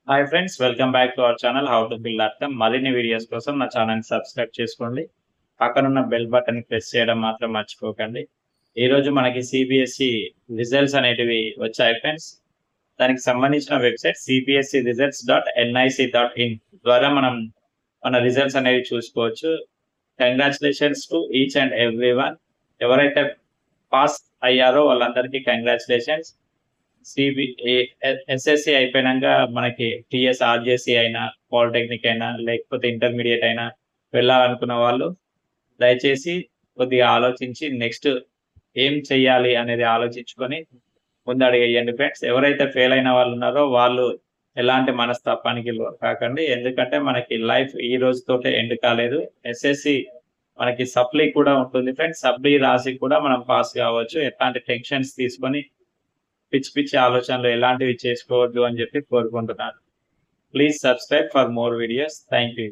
Hi friends, welcome back to our channel how to fill dot com. మరిన్ని videos కోసం నా ఛానల్ని subscribe చేసుకోండి. పక్కనున్న బెల్ బటన్ ప్రెస్ చేయడం మాత్రం మర్చిపోకండి. ఈరోజు మనకి సిబిఎస్ఈ రిజల్ట్స్ అనేటివి వచ్చాయి ఫ్రెండ్స్. దానికి సంబంధించిన వెబ్సైట్ cbserisults.nic.in ద్వారా మనం మన రిజల్ట్స్ అనేవి చూసుకోవచ్చు. Congratulations to each and every one. ఎవరైతే పాస్ అయ్యారో వాళ్ళందరికీ కంగ్రాచులేషన్స్. ఎస్ఎస్సి అయిపోయినాక మనకి టిఎస్ ఆర్జేసి అయినా, పాలిటెక్నిక్ అయినా, లేకపోతే ఇంటర్మీడియట్ అయినా వెళ్ళాలనుకున్న వాళ్ళు దయచేసి కొద్దిగా ఆలోచించి నెక్స్ట్ ఏం చెయ్యాలి అనేది ఆలోచించుకొని ముందడుగేయండి ఫ్రెండ్స్. ఎవరైతే ఫెయిల్ అయిన వాళ్ళు ఉన్నారో వాళ్ళు ఎలాంటి మనస్తాపానికి కాకండి. ఎందుకంటే మనకి లైఫ్ ఈ రోజుతోటే ఎండ్ కాలేదు. ఎస్ఎస్సి మనకి సప్లీ కూడా ఉంటుంది ఫ్రెండ్స్. సప్లీ రాసి కూడా మనం పాస్ కావచ్చు. ఎట్లాంటి టెన్షన్స్ తీసుకొని పిచ్చి పిచ్చి ఆలోచనలు ఎలాంటివి చేసుకోవద్దు అని చెప్పి కోరుకుంటున్నాను. Please subscribe for more videos. Thank you.